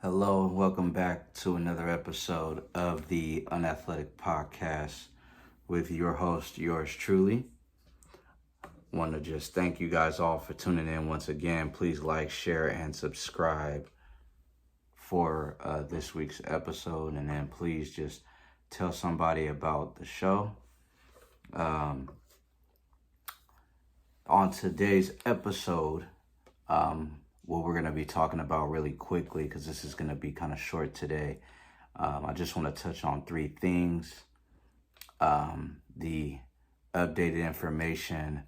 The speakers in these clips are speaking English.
Hello and welcome back to another episode of the UNathletic Podcast with your host, yours truly. Want to just thank you guys all for tuning in once again. Please like, share, and subscribe for this week's episode. And then please just tell somebody about the show. On today's episode, what we're going to be talking about really quickly, because this is going to be kind of short today. I just want to touch on three things. The updated information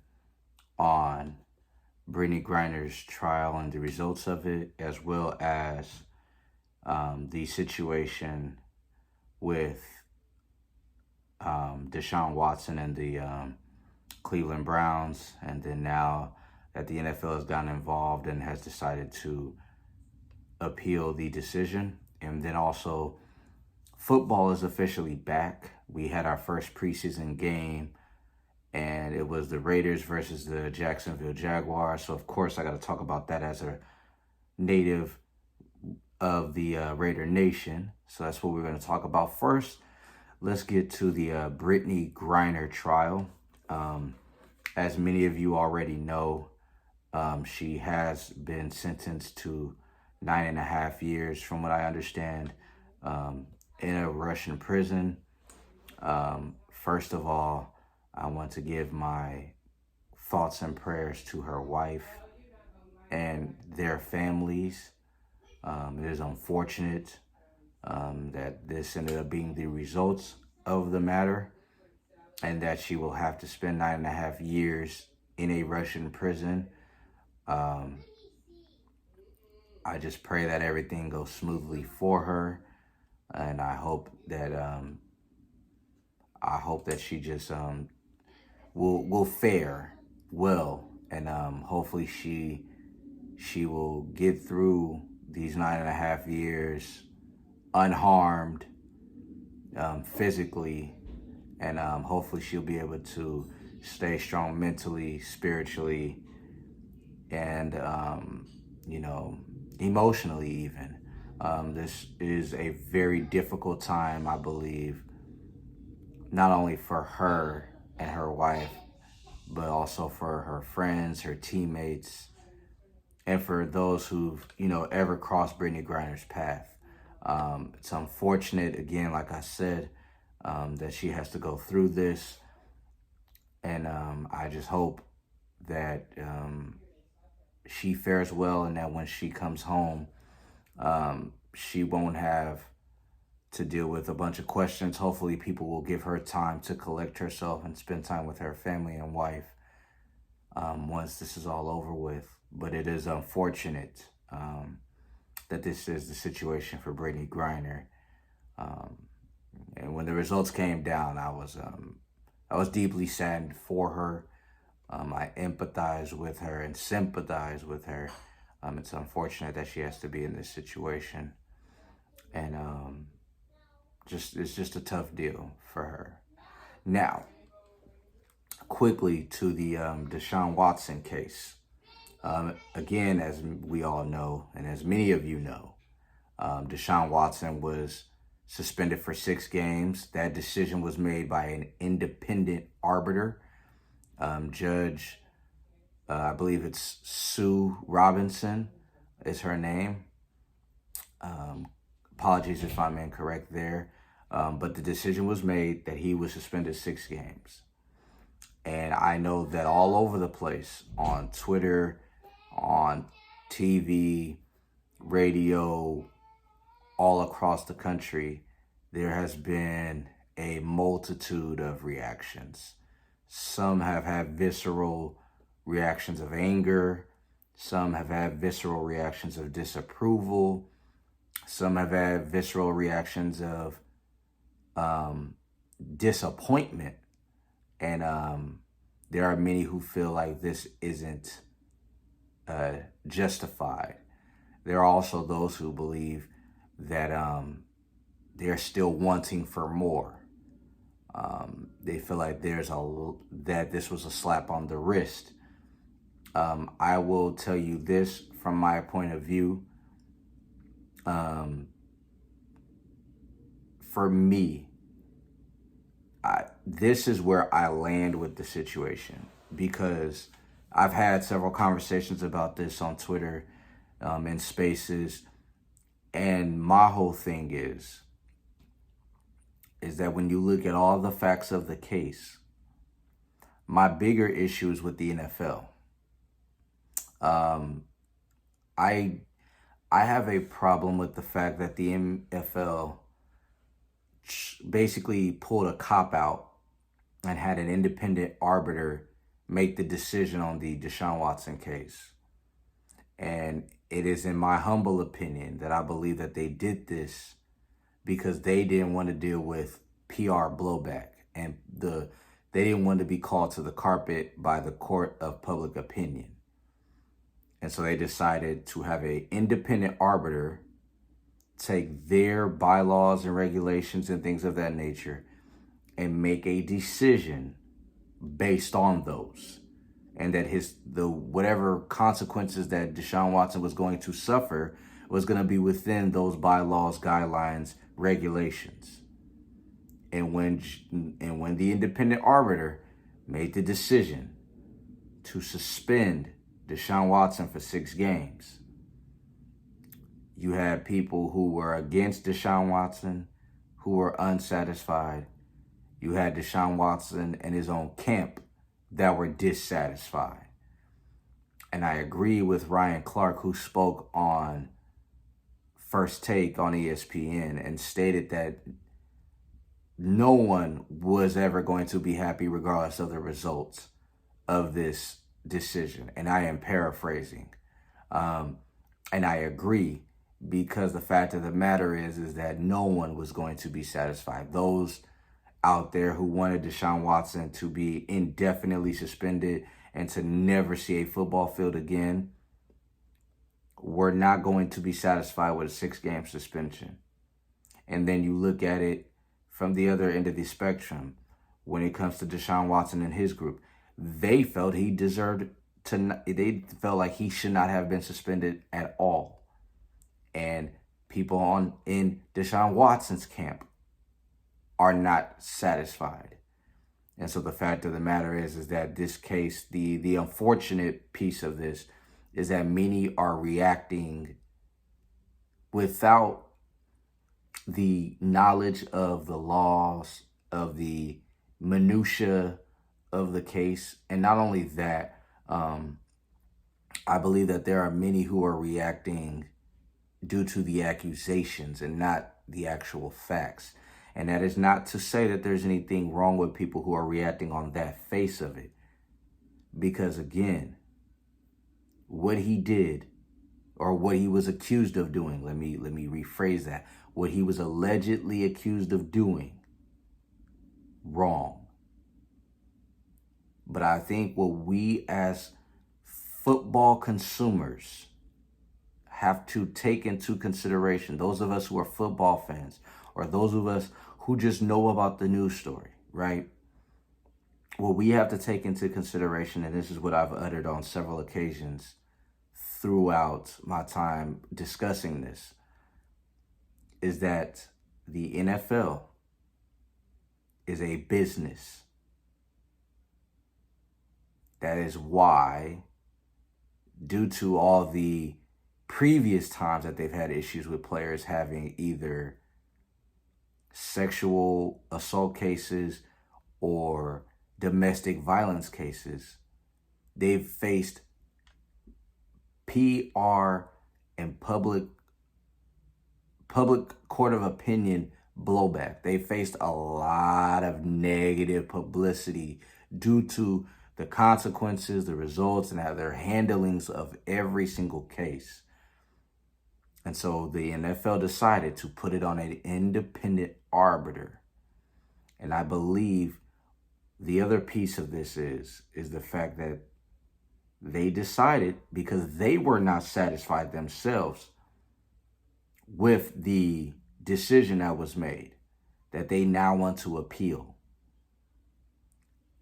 on Brittney Griner's trial and the results of it, as well as the situation with Deshaun Watson and the Cleveland Browns, and then now that the NFL has gotten involved and has decided to appeal the decision. And then also, football is officially back. We had our first preseason game, and it was the Raiders versus the Jacksonville Jaguars. So, of course, I got to talk about that as a native of the Raider Nation. So that's what we're going to talk about. First, let's get to the Brittney Griner trial. As many of you already know, she has been sentenced to 9.5 years, from what I understand, in a Russian prison. First of all, I want to give my thoughts and prayers to her wife and their families. It is unfortunate that this ended up being the results of the matter, and that she will have to spend 9.5 years in a Russian prison. I just pray that everything goes smoothly for her, and I hope that she just will fare well, and hopefully she will get through these 9.5 years unharmed physically, and hopefully she'll be able to stay strong mentally, spiritually, and emotionally even. This is a very difficult time, I believe, not only for her and her wife, but also for her friends, her teammates, and for those who've, ever crossed Brittney Griner's path. It's unfortunate, again, like I said, that she has to go through this. And I just hope that she fares well, and that when she comes home, she won't have to deal with a bunch of questions. Hopefully people will give her time to collect herself and spend time with her family and wife once this is all over with. But it is unfortunate that this is the situation for Brittney Griner. And when the results came down, I was deeply saddened for her. I empathize with her and sympathize with her. It's unfortunate that she has to be in this situation, and it's just a tough deal for her. Now, quickly to the Deshaun Watson case. Again, as we all know, and as many of you know, Deshaun Watson was suspended for 6 games. That decision was made by an independent arbiter. Judge, I believe it's Sue Robinson is her name. Apologies if I'm incorrect there. But the decision was made that he was suspended 6 games. And I know that all over the place, on Twitter, on TV, radio, all across the country, there has been a multitude of reactions. Some have had visceral reactions of anger. Some have had visceral reactions of disapproval. Some have had visceral reactions of disappointment. And there are many who feel like this isn't justified. There are also those who believe that they're still wanting for more. They feel like that this was a slap on the wrist. I will tell you this from my point of view. For me, this is where I land with the situation, because I've had several conversations about this on Twitter, in spaces, and my whole thing is that when you look at all the facts of the case, my bigger issue is with the NFL. Um, I I have a problem with the fact that the NFL basically pulled a cop out and had an independent arbiter make the decision on the Deshaun Watson case. And it is in my humble opinion that I believe that they did this because they didn't want to deal with PR blowback, and they didn't want to be called to the carpet by the court of public opinion. And so they decided to have an independent arbiter take their bylaws and regulations and things of that nature and make a decision based on those. And that whatever consequences that Deshaun Watson was going to suffer was going to be within those bylaws, guidelines, regulations. And when the independent arbiter made the decision to suspend Deshaun Watson for 6 games, you had people who were against Deshaun Watson who were unsatisfied. You had Deshaun Watson and his own camp that were dissatisfied. And I agree with Ryan Clark, who spoke on First Take on ESPN and stated that no one was ever going to be happy regardless of the results of this decision. And I am paraphrasing. And I agree, because the fact of the matter is that no one was going to be satisfied. Those out there who wanted Deshaun Watson to be indefinitely suspended and to never see a football field again were not going to be satisfied with a 6-game suspension. And then you look at it from the other end of the spectrum. When it comes to Deshaun Watson and his group, they felt he deserved they felt like he should not have been suspended at all. And people in Deshaun Watson's camp are not satisfied. And so the fact of the matter is that this case, the unfortunate piece of this is that many are reacting without the knowledge of the laws, of the minutia of the case. And not only that, I believe that there are many who are reacting due to the accusations and not the actual facts. And that is not to say that there's anything wrong with people who are reacting on that face of it. Because again, what he did, or what he was accused of doing, let me rephrase that. What he was allegedly accused of doing, wrong. But I think what we as football consumers have to take into consideration, those of us who are football fans, or those of us who just know about the news story, right? What we have to take into consideration, and this is what I've uttered on several occasions throughout my time discussing this, is that the NFL is a business. That is why, due to all the previous times that they've had issues with players having either sexual assault cases or domestic violence cases, they've faced PR and public court of opinion blowback. They faced a lot of negative publicity due to the consequences, the results, and how their handlings of every single case. And so the NFL decided to put it on an independent arbiter. And I believe the other piece of this is the fact that they decided, because they were not satisfied themselves with the decision that was made, that they now want to appeal.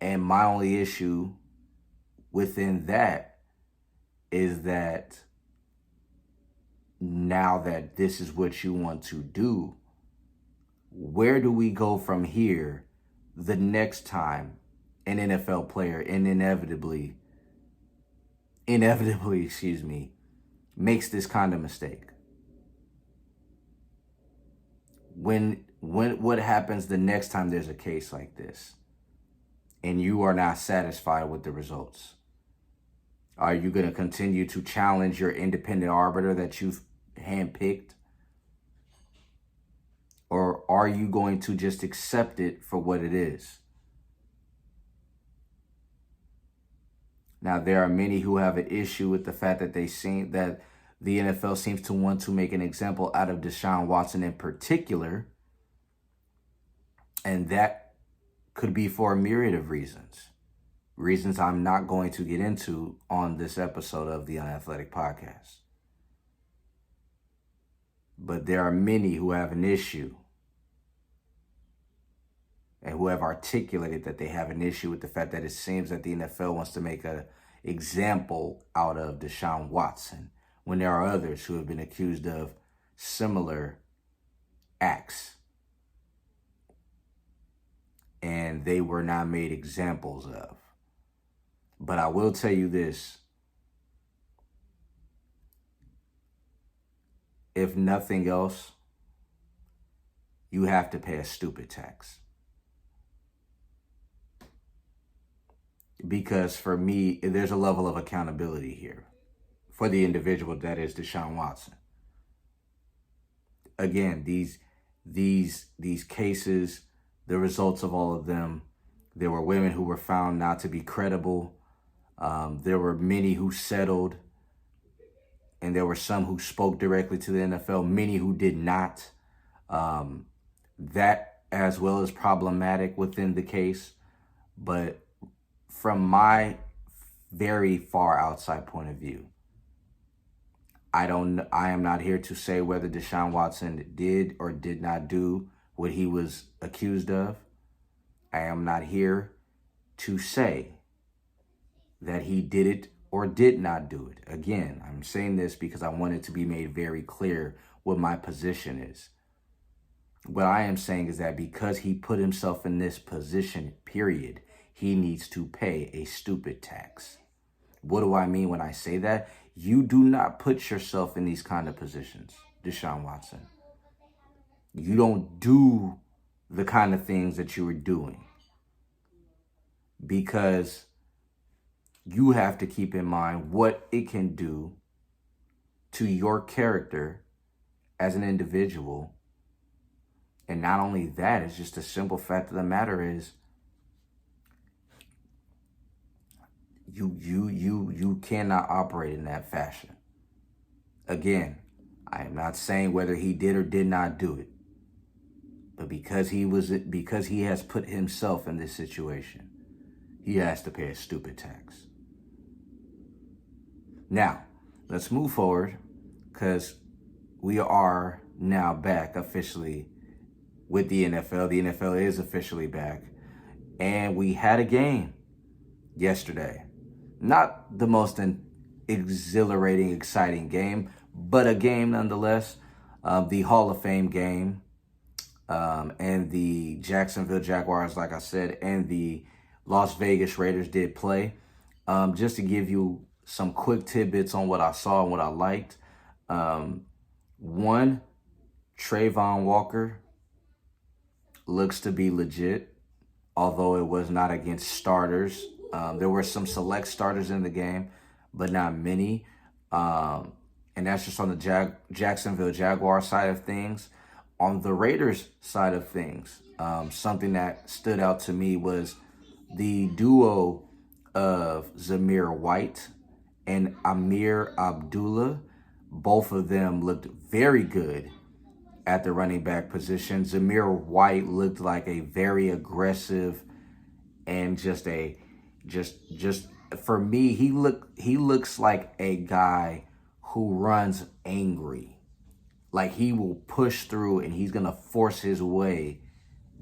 And my only issue within that is that now that this is what you want to do, where do we go from here the next time an NFL player inevitably, makes this kind of mistake? What happens the next time there's a case like this and you are not satisfied with the results? Are you going to continue to challenge your independent arbiter that you've handpicked? Or are you going to just accept it for what it is? Now, there are many who have an issue with the fact that that the NFL seems to want to make an example out of Deshaun Watson in particular. And that could be for a myriad of reasons. Reasons I'm not going to get into on this episode of the UNathletic Podcast. But there are many who have an issue and who have articulated that they have an issue with the fact that it seems that the NFL wants to make an example out of Deshaun Watson when there are others who have been accused of similar acts and they were not made examples of. But I will tell you this. If nothing else, you have to pay a stupid tax. Because for me, there's a level of accountability here for the individual that is Deshaun Watson. Again, these cases, the results of all of them, there were women who were found not to be credible. There were many who settled, and there were some who spoke directly to the NFL, many who did not. That as well is problematic within the case. But from my very far outside point of view, I am not here to say whether Deshaun Watson did or did not do what he was accused of. I am not here to say that he did it or did not do it. Again, I'm saying this because I want it to be made very clear what my position is. What I am saying is that because he put himself in this position, period, he needs to pay a stupid tax. What do I mean when I say that? You do not put yourself in these kind of positions, Deshaun Watson. You don't do the kind of things that you were doing because you have to keep in mind what it can do to your character as an individual. And not only that, it's just a simple fact of the matter is you cannot operate in that fashion. Again, I am not saying whether he did or did not do it. But because he has put himself in this situation, he has to pay a stupid tax. Now, let's move forward because we are now back officially with the NFL. The NFL is officially back. And we had a game yesterday. Not the most exhilarating, exciting game, but a game nonetheless. The Hall of Fame game. And the Jacksonville Jaguars, like I said, and the Las Vegas Raiders did play. Just to give you some quick tidbits on what I saw and what I liked. One, Trayvon Walker looks to be legit, although it was not against starters. There were some select starters in the game, but not many. And that's just on the Jacksonville Jaguar side of things. On the Raiders side of things, something that stood out to me was the duo of Zamir White and Amir Abdullah. Both of them looked very good at the running back position. Zamir White looked like a very aggressive and just for me, he looks like a guy who runs angry. Like he will push through and he's going to force his way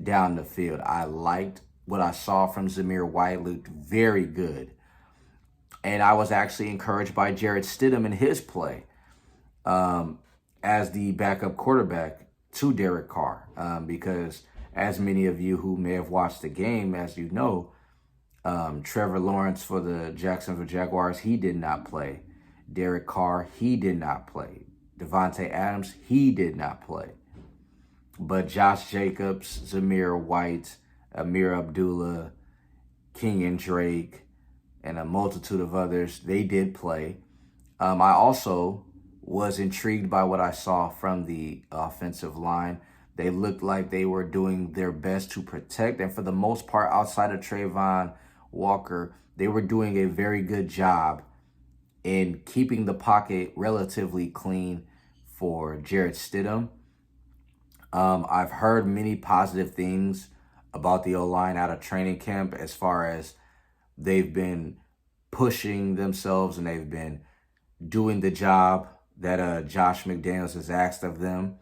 down the field. I liked what I saw from Zamir White. Looked very good. And I was actually encouraged by Jarrett Stidham in his play. as the backup quarterback to Derek Carr, because as many of you who may have watched the game, as you know, Trevor Lawrence for the Jacksonville Jaguars, he did not play. Derek Carr, he did not play. Devontae Adams, he did not play. But Josh Jacobs, Zamir White, Amir Abdullah, Kenyon Drake, and a multitude of others, they did play. I also was intrigued by what I saw from the offensive line. They looked like they were doing their best to protect, and for the most part, outside of Trayvon Walker, they were doing a very good job in keeping the pocket relatively clean for Jarrett Stidham. I've heard many positive things about the O-line out of training camp as far as they've been pushing themselves and they've been doing the job that Josh McDaniels has asked of them.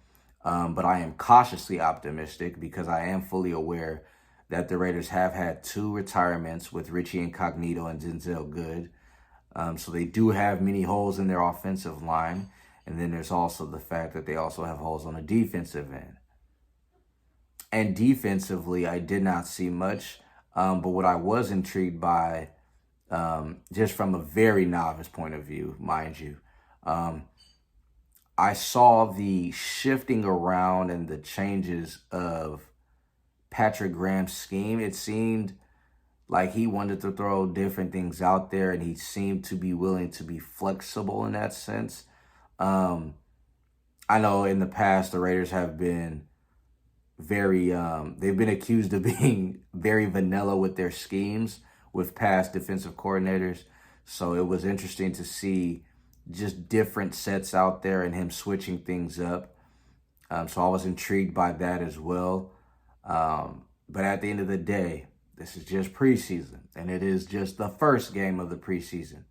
But I am cautiously optimistic because I am fully aware that the Raiders have had 2 retirements with Richie Incognito and Denzel Good. So they do have many holes in their offensive line. And then there's also the fact that they also have holes on the defensive end. And defensively, I did not see much. But what I was intrigued by, just from a very novice point of view, mind you, I saw the shifting around and the changes of Patrick Graham's scheme. It seemed like he wanted to throw different things out there, and he seemed to be willing to be flexible in that sense. I know in the past the Raiders have been they've been accused of being very vanilla with their schemes with past defensive coordinators. So it was interesting to see just different sets out there and him switching things up. So I was intrigued by that as well. But at the end of the day, this is just preseason, and it is just the first game of the preseason.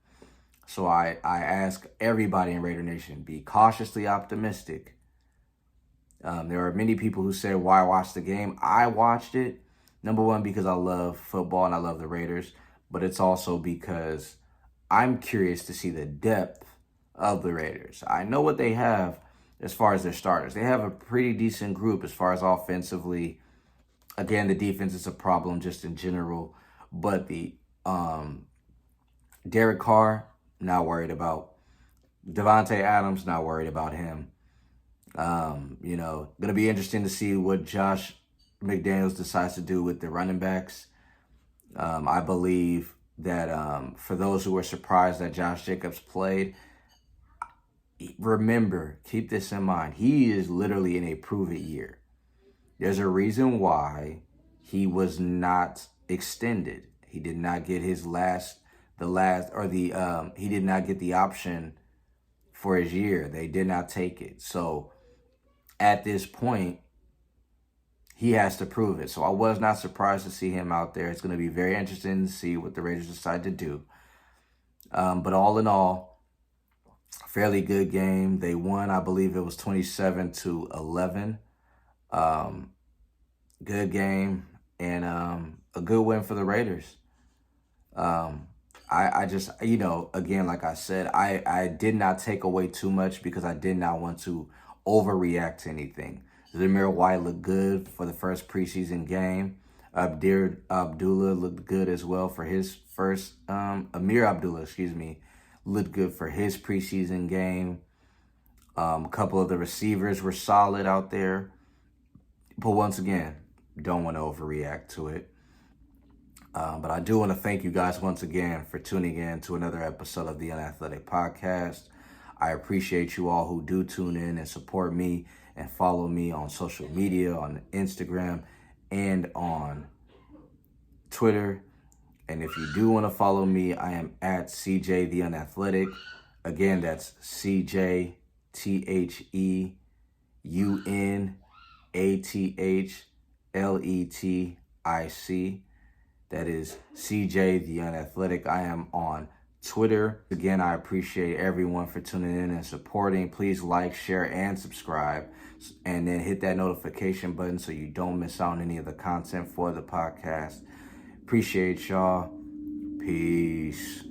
So I ask everybody in Raider Nation, be cautiously optimistic. There are many people who say, why watch the game? I watched it, number one, because I love football and I love the Raiders, but it's also because I'm curious to see the depth of the Raiders. I know what they have as far as their starters. They have a pretty decent group as far as offensively. Again, the defense is a problem just in general, but the Derek Carr, not worried about. Devontae Adams, not worried about him. Going to be interesting to see what Josh McDaniels decides to do with the running backs. I believe that for those who were surprised that Josh Jacobs played, remember, keep this in mind, he is literally in a prove-it year. There's a reason why he was not extended. He did not get he did not get the option for his year. They did not take it. So at this point, he has to prove it. So I was not surprised to see him out there. It's going to be very interesting to see what the Raiders decide to do. But all in all, fairly good game. They won, I believe it was 27-11. Good game and a good win for the Raiders. I just, again, like I said, I did not take away too much because I did not want to overreact to anything. Zamir White looked good for the first preseason game. Abdullah looked good as well for his first, Amir Abdullah, looked good for his preseason game. A couple of the receivers were solid out there. But once again, don't want to overreact to it. But I do want to thank you guys once again for tuning in to another episode of the UNathletic Podcast. I appreciate you all who do tune in and support me and follow me on social media, on Instagram, and on Twitter. And if you do want to follow me, I am at CJ the Unathletic. Again, that's CJTHEUNATHLETIC. That is CJ the Unathletic. I am on Twitter. Again, I appreciate everyone for tuning in and supporting. Please like, share, and subscribe. And then hit that notification button so you don't miss out on any of the content for the podcast. Appreciate y'all. Peace.